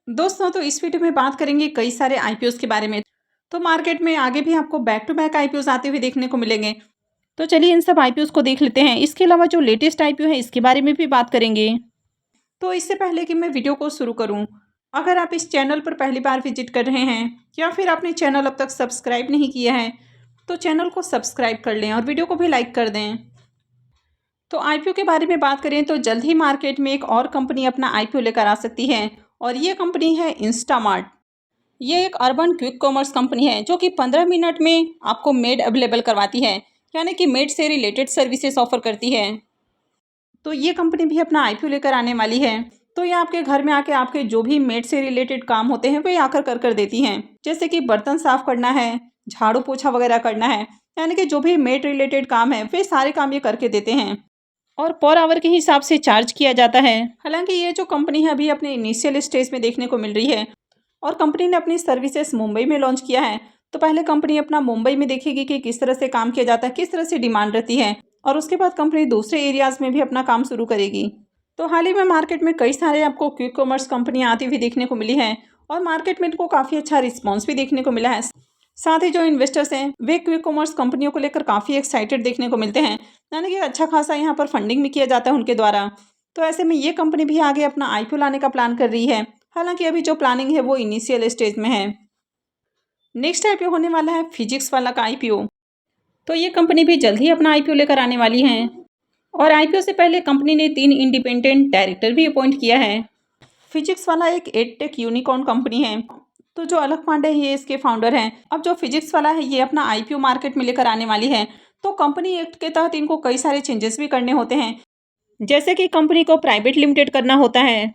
दोस्तों, तो इस वीडियो में बात करेंगे कई सारे आईपीओस के बारे में। तो मार्केट में आगे भी आपको बैक टू बैक आईपीओस आते हुए देखने को मिलेंगे। तो चलिए इन सब आईपीओस को देख लेते हैं। इसके अलावा जो लेटेस्ट आईपीओ है इसके बारे में भी बात करेंगे। तो इससे पहले कि मैं वीडियो को शुरू करूं, अगर आप इस चैनल पर पहली बार विजिट कर रहे हैं या फिर आपने चैनल अब तक सब्सक्राइब नहीं किया है तो चैनल को सब्सक्राइब कर लें और वीडियो को भी लाइक कर दें। तो आईपीओ के बारे में बात करें तो जल्द ही मार्केट में एक और कंपनी अपना आईपीओ लेकर आ सकती है और ये कंपनी है इंस्टामार्ट। ये एक अर्बन क्विक कॉमर्स कंपनी है जो कि 15 मिनट में आपको मेड अवेलेबल करवाती है, यानी कि मेड से रिलेटेड सर्विसेज ऑफर करती है। तो ये कंपनी भी अपना आईपीओ लेकर आने वाली है। तो ये आपके घर में आके आपके जो भी मेड से रिलेटेड काम होते हैं वे आकर कर देती हैं, जैसे कि बर्तन साफ करना है, झाड़ू पोछा वगैरह करना है, यानी कि जो भी मेड रिलेटेड काम है वे सारे काम ये करके देते हैं और पर आवर के हिसाब से चार्ज किया जाता है। हालांकि ये जो कंपनी है अभी अपने इनिशियल स्टेज में देखने को मिल रही है और कंपनी ने अपनी सर्विसेज मुंबई में लॉन्च किया है। तो पहले कंपनी अपना मुंबई में देखेगी कि किस तरह से काम किया जाता है, किस तरह से डिमांड रहती है, और उसके बाद कंपनी दूसरे एरियाज में भी अपना काम शुरू करेगी। तो हाल ही में मार्केट में कई सारे आपको क्विक कॉमर्स कंपनियां आती हुई देखने को मिली हैं और मार्केट में इनको काफ़ी अच्छा रिस्पॉन्स भी देखने को मिला है। साथ ही जो इन्वेस्टर्स हैं वे क्विक कॉमर्स कंपनियों को लेकर काफ़ी एक्साइटेड देखने को मिलते हैं, यानी कि अच्छा खासा यहाँ पर फंडिंग भी किया जाता है उनके द्वारा। तो ऐसे में ये कंपनी भी आगे अपना आईपीओ लाने का प्लान कर रही है। हालांकि अभी जो प्लानिंग है वो इनिशियल स्टेज में है। नेक्स्ट आईपीओ होने वाला है फिजिक्स वाला का आईपीओ। तो ये कंपनी भी जल्द ही अपना आईपीओ लेकर आने वाली है और आईपीओ से पहले कंपनी ने 3 इंडिपेंडेंट डायरेक्टर भी अपॉइंट किया है। फिजिक्स वाला एक एडटेक यूनिकॉर्न कंपनी है। तो जो अलख पांडे ये इसके फाउंडर हैं। अब जो फिजिक्स वाला है ये अपना आईपीओ मार्केट में लेकर आने वाली है। तो कंपनी एक्ट के तहत इनको कई सारे चेंजेस भी करने होते हैं, जैसे कि कंपनी को प्राइवेट लिमिटेड करना होता है।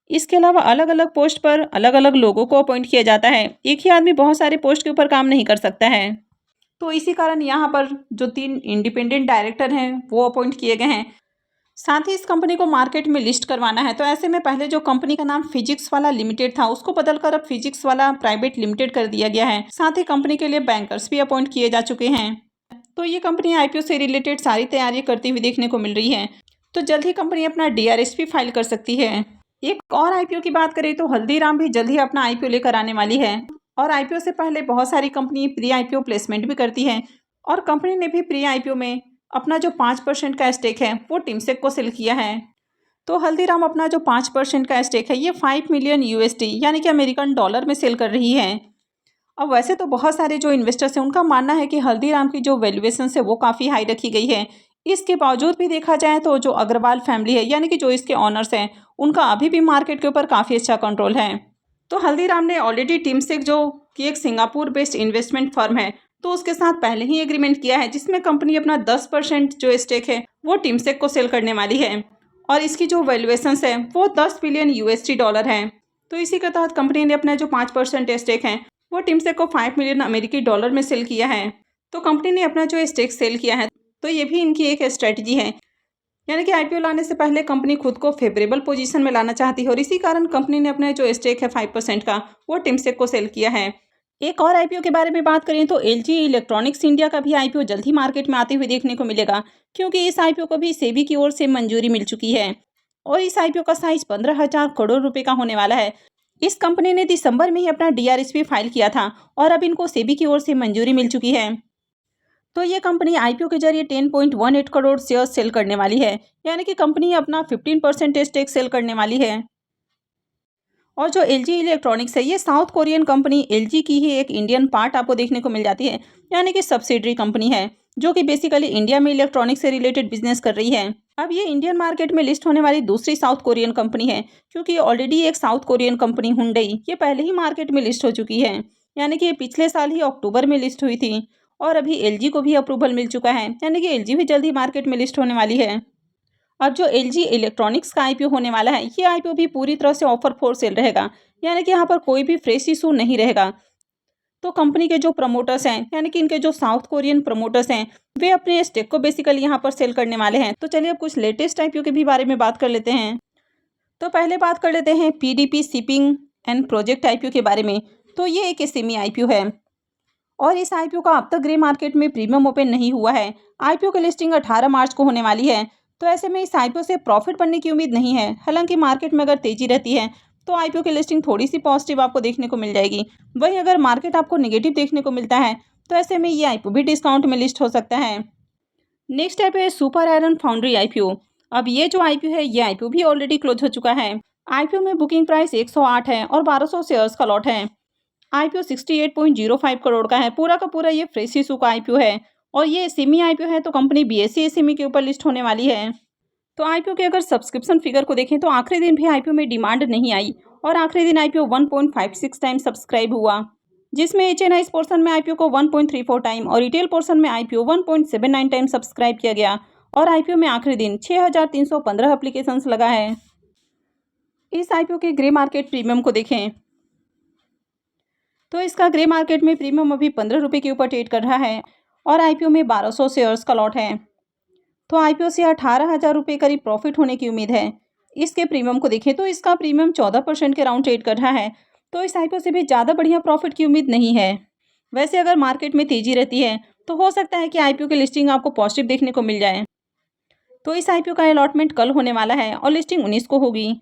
इसके अलावा अलग अलग पोस्ट पर अलग अलग लोगों को अपॉइंट किया जाता है। एक ही आदमी बहुत सारे पोस्ट के ऊपर काम नहीं कर सकता है। तो इसी कारण यहाँ पर जो 3 इंडिपेंडेंट डायरेक्टर हैं वो अपॉइंट किए गए हैं। साथ ही इस कंपनी को मार्केट में लिस्ट करवाना है। तो ऐसे में पहले जो कंपनी का नाम फिजिक्स वाला लिमिटेड था उसको बदलकर अब फिजिक्स वाला प्राइवेट लिमिटेड कर दिया गया है। साथ ही कंपनी के लिए बैंकर्स भी अपॉइंट किए जा चुके हैं। तो ये कंपनी आईपीओ से रिलेटेड सारी तैयारी करती हुई देखने को मिल रही है। तो जल्द ही कंपनी अपना डीआरएस भी फाइल कर सकती है। एक और आईपीओ की बात करें तो हल्दीराम भी जल्द ही अपना आईपीओ लेकर आने वाली है और आईपीओ से पहले बहुत सारी कंपनी प्री आईपीओ प्लेसमेंट भी करती है और कंपनी ने भी प्री आईपीओ में अपना जो 5% का स्टेक है वो टिमसेक को सेल किया है। तो हल्दीराम अपना जो 5% का स्टेक है ये 5 मिलियन यूएसडी यानी कि अमेरिकन डॉलर में सेल कर रही है। अब वैसे तो बहुत सारे जो इन्वेस्टर्स हैं उनका मानना है कि हल्दीराम की जो वैल्यूएशन है वो काफ़ी हाई रखी गई है। इसके बावजूद भी देखा जाए तो जो अग्रवाल फैमिली है यानी कि जो इसके ऑनर्स हैं उनका अभी भी मार्केट के ऊपर काफ़ी अच्छा कंट्रोल है। तो हल्दीराम ने ऑलरेडी टिमसेक जो कि एक सिंगापुर बेस्ड इन्वेस्टमेंट फर्म है तो उसके साथ पहले ही एग्रीमेंट किया है, जिसमें कंपनी अपना 10% जो स्टेक है वो टिमसेक को सेल करने वाली है और इसकी जो वैल्यूएशन है वो 10 बिलियन यूएसडी डॉलर है। तो इसी के तहत कंपनी ने अपना जो 5% स्टेक है वो टिमसेक को 5 मिलियन अमेरिकी डॉलर में सेल किया है। तो कंपनी ने अपना जो स्टेक सेल किया है तो ये भी इनकी एक स्ट्रेटजी है, यानी कि आईपीओ लाने से पहले कंपनी खुद को फेवरेबल पोजीशन में लाना चाहती है और इसी कारण कंपनी ने अपने जो स्टेक है 5% का वो टिमसेक को सेल किया है। एक और आईपीओ के बारे में बात करें तो एलजी इलेक्ट्रॉनिक्स इंडिया का भी आईपीओ जल्द ही मार्केट में आते हुए देखने को मिलेगा, क्योंकि इस आईपीओ को भी सेबी की ओर से मंजूरी मिल चुकी है और इस आईपीओ का साइज 15,000 करोड़ रुपए का होने वाला है। इस कंपनी ने दिसंबर में ही अपना डीआरएस भी फाइल किया था और अब इनको सेबी की ओर से मंजूरी मिल चुकी है। तो ये कंपनी आईपीओ के जरिए 10.18 करोड़ शेयर सेल करने वाली है, यानी कि कंपनी अपना 15% स्टेक सेल करने वाली है। और जो एलजी इलेक्ट्रॉनिक्स है ये साउथ कोरियन कंपनी एलजी की ही एक इंडियन पार्ट आपको देखने को मिल जाती है, यानी कि सब्सिडरी कंपनी है जो कि बेसिकली इंडिया में इलेक्ट्रॉनिक्स से रिलेटेड बिजनेस कर रही है। अब ये इंडियन मार्केट में लिस्ट होने वाली दूसरी साउथ कोरियन कंपनी है, क्योंकि ऑलरेडी एक साउथ कोरियन कंपनी हुंडई ये पहले ही मार्केट में लिस्ट हो चुकी है, यानी कि ये पिछले साल ही अक्टूबर में लिस्ट हुई थी और अभी एलजी को भी अप्रूवल मिल चुका है, यानी कि एलजी भी जल्दी मार्केट में लिस्ट होने वाली है। अब जो एलजी इलेक्ट्रॉनिक्स का आईपीओ होने वाला है ये आईपीओ भी पूरी तरह से ऑफर फॉर सेल रहेगा, यानी कि यहाँ पर कोई भी फ्रेश इशू नहीं रहेगा। तो कंपनी के जो प्रमोटर्स हैं यानी कि इनके जो साउथ कोरियन प्रमोटर्स हैं वे अपने स्टेक को बेसिकली यहाँ पर सेल करने वाले हैं। तो चलिए अब कुछ लेटेस्ट आईपीओ के भी बारे में बात कर लेते हैं। तो पहले बात कर लेते हैं PDP shipping and project IPO के बारे में। तो ये एक सेमी आईपीओ है और इस आईपीओ का अब तक ग्रे मार्केट में प्रीमियम ओपन नहीं हुआ है। आईपीओ की लिस्टिंग 18 मार्च को होने वाली है। तो ऐसे में इस आईपीओ से प्रॉफिट बनने की उम्मीद नहीं है। हालांकि मार्केट में अगर तेजी रहती है तो आईपीओ की लिस्टिंग थोड़ी सी पॉजिटिव आपको देखने को मिल जाएगी। वहीं अगर मार्केट आपको नेगेटिव देखने को मिलता है तो ऐसे में ये आईपीओ भी डिस्काउंट में लिस्ट हो सकता है। नेक्स्ट आईपीओ है सुपर आयरन फाउंड्री आईपीओ। अब ये जो आईपीओ है ये आईपीओ भी ऑलरेडी क्लोज हो चुका है। आईपीओ में बुकिंग प्राइस 108 है और 1200 शेयर्स का लॉट है। आईपीओ 68.05 करोड़ का है। पूरा का पूरा ये फ्रेश इशू का आईपीओ है और ये सेमी आईपीओ है तो कंपनी बीएसई एसएमई के ऊपर लिस्ट होने वाली है। तो आईपीओ के अगर सब्सक्रिप्शन फिगर को देखें तो आखिरी दिन भी आईपीओ में डिमांड नहीं आई और आखिरी दिन आईपीओ 1.56 टाइम सब्सक्राइब हुआ, जिसमें एचएनआई पोर्शन में आईपीओ को 1.34 टाइम और रिटेल पोर्शन में आईपीओ 1.79 टाइम सब्सक्राइब किया गया और आईपीओ में आखिरी दिन 6315 एप्लीकेशंस लगा है। इस आईपीओ के ग्रे मार्केट प्रीमियम को देखें तो इसका ग्रे मार्केट में प्रीमियम अभी 15 रुपये के ऊपर ट्रेड कर रहा है और आईपीओ में 1200 शेयर्स का लॉट है। तो आईपीओ से 18,000 रुपये करीब प्रॉफिट होने की उम्मीद है। इसके प्रीमियम को देखें तो इसका प्रीमियम 14% के राउंड ट्रेड कर रहा है, तो इस आईपीओ से भी ज़्यादा बढ़िया प्रॉफिट की उम्मीद नहीं है। वैसे अगर मार्केट में तेज़ी रहती है तो हो सकता है कि आईपीओ की लिस्टिंग आपको पॉजिटिव देखने को मिल जाए। तो इस आईपीओ का अलॉटमेंट कल होने वाला है और लिस्टिंग 19 को होगी।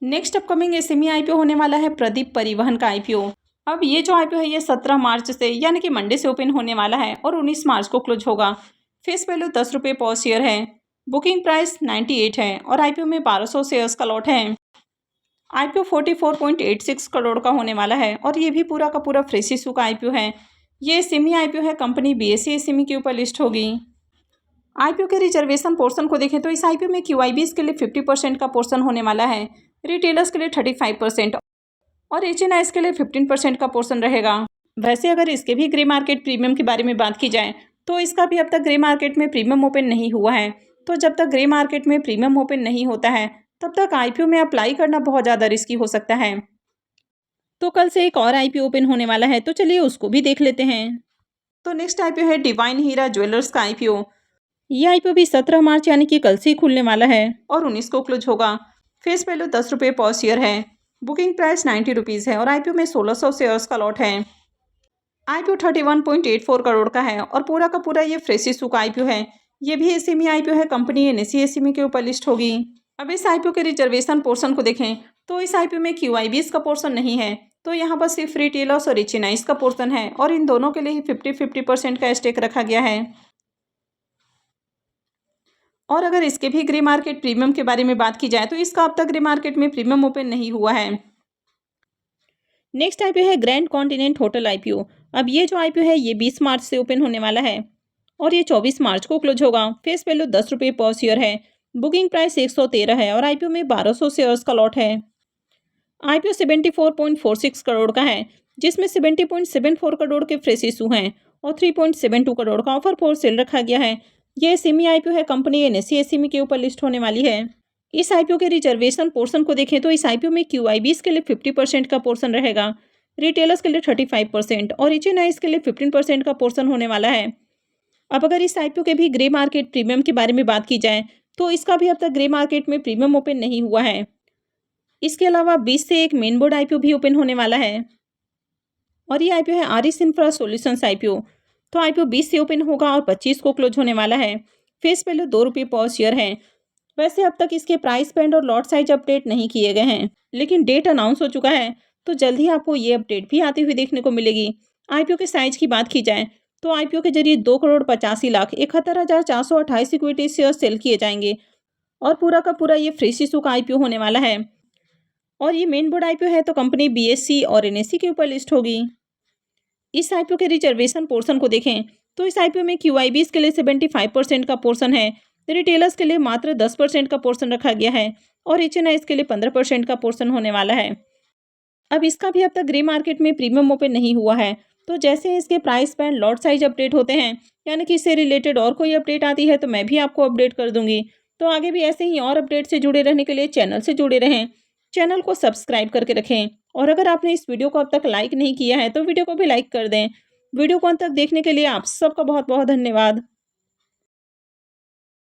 नेक्स्ट अपकमिंग एसएमई आईपीओ होने वाला है प्रदीप परिवहन का आईपीओ। अब ये जो आईपीओ है ये 17 मार्च से यानी कि मंडे से ओपन होने वाला है और 19 मार्च को क्लोज होगा। फेस वैल्यू 10 रुपये पर शेयर है। बुकिंग प्राइस 98 है और आईपीओ में 1200 शेयर्स का लॉट है। आईपीओ 44.86 करोड़ का होने वाला है और ये भी पूरा का पूरा फ्रेश इशू का आईपीओ है। ये सेमी आईपीओ है, कंपनी बीएसई एसएमई के ऊपर लिस्ट होगी। आईपीओ के रिजर्वेशन पोर्शन को देखें तो इस आईपीओ में क्यूआईबीज के लिए 50% का पोर्शन होने वाला है, रिटेलर्स के लिए 35% और एचएनआईज के लिए 15% का पोर्शन रहेगा। वैसे अगर इसके भी ग्रे मार्केट प्रीमियम के बारे में बात की जाए तो इसका भी अब तक ग्रे मार्केट में प्रीमियम ओपन नहीं हुआ है। तो जब तक ग्रे मार्केट में प्रीमियम ओपन नहीं होता है तब तक आईपीओ में अप्लाई करना बहुत ज़्यादा रिस्की हो सकता है। तो कल से एक और आईपीओ ओपन होने वाला है, तो चलिए उसको भी देख लेते हैं। तो नेक्स्ट आईपीओ है डिवाइन हीरा ज्वेलर्स का आईपीओ। ये आईपीओ भी 17 मार्च यानी कि कल से ही खुलने वाला है और 19 को क्लोज होगा। फेस वैल्यू 10 रुपये पर शेयर है। बुकिंग प्राइस 90 रुपीज़ है और आईपीओ में 1600 शेयर्स का लॉट है। आईपीओ 31.84 करोड़ का है और पूरा का पूरा ये फ्रेश इशू का आईपीओ है। ये भी एसएमई आईपीओ है, कंपनी एनएसई एसएमई के ऊपर लिस्ट होगी। अब इस आईपीओ के रिजर्वेशन पोर्शन को देखें तो इस आईपीओ में क्यूआईबीज का पोर्शन नहीं है, तो यहाँ पर सिर्फ रिटेलर्स और एचएनआईज का पोर्शन है और इन दोनों के लिए ही 50-50% का स्टेक रखा गया है। और अगर इसके भी ग्रे मार्केट प्रीमियम के बारे में बात की जाए तो इसका अब तक ग्रे मार्केट में प्रीमियम ओपन नहीं हुआ है। नेक्स्ट आईपीओ है ग्रैंड कॉन्टिनेंट होटल आईपीओ। अब ये जो आईपीओ है ये 20 मार्च से ओपन होने वाला है और ये 24 मार्च को क्लोज होगा। फेस वैल्यू 10 रुपये पर शेयर है। बुकिंग प्राइस 113 है और आईपीओ में 1200 शेयर्स का लॉट है। आईपीओ 74.46 करोड़ का है, जिसमें 70.74 करोड़ के फ्रेश इशू हैं और 3.72 करोड़ का ऑफर फॉर सेल रखा गया है। ये सेमी आईपीओ है, कंपनी एनएसई एसएमई के ऊपर लिस्ट होने वाली है। इस आईपीओ के रिजर्वेशन पोर्शन को देखें तो इस आईपीओ में क्यूआईबीज के लिए 50% का पोर्शन रहेगा, रिटेलर्स के लिए 35% और एचएनआईज के लिए 15% का पोर्शन होने वाला है। अब अगर इस आईपीओ के भी ग्रे मार्केट प्रीमियम के बारे में बात की जाए तो इसका भी अब तक ग्रे मार्केट में प्रीमियम ओपन नहीं हुआ है। इसके अलावा 20 से एक मेन बोर्ड आईपीओ भी ओपन होने वाला है और ये आईपीओ है आरिस इंफ्रा सॉल्यूशंस आईपीओ। तो आईपीओ 20 से ओपन होगा और 25 को क्लोज होने वाला है। फेस वैल्यू 2 रुपये पर शेयर है। वैसे अब तक इसके प्राइस बैंड और लॉट साइज अपडेट नहीं किए गए हैं, लेकिन डेट अनाउंस हो चुका है तो जल्द ही आपको ये अपडेट भी आती हुई देखने को मिलेगी। आईपीओ के साइज की बात की जाए तो आईपीओ के जरिए 2,85,71,428 इक्विटी शेयर सेल किए जाएंगे और पूरा का पूरा ये फ्रेश इशू का आईपीओ होने वाला है और ये मेन बोर्ड आईपीओ है तो कंपनी बीएसई और एनएसई के ऊपर लिस्ट होगी। इस आईपीओ के रिजर्वेशन पोर्शन को देखें तो इस आईपीओ में क्यूआईबीज के लिए 75% का पोर्शन है, रिटेलर्स के लिए मात्र 10% का पोर्शन रखा गया है और एचएनआईज के लिए 15% का पोर्शन होने वाला है। अब इसका भी अब तक ग्रे मार्केट में प्रीमियम ओपन नहीं हुआ है, तो जैसे इसके price band lot size update होते हैं यानी कि इससे रिलेटेड और कोई अपडेट आती है तो मैं भी आपको अपडेट कर दूंगी। तो आगे भी ऐसे ही और अपडेट से जुड़े रहने के लिए चैनल से जुड़े रहें, चैनल को सब्सक्राइब करके रखें और अगर आपने इस वीडियो को अब तक लाइक नहीं किया है तो वीडियो को भी लाइक कर दें। वीडियो को अंत तक देखने के लिए आप सबका बहुत बहुत धन्यवाद।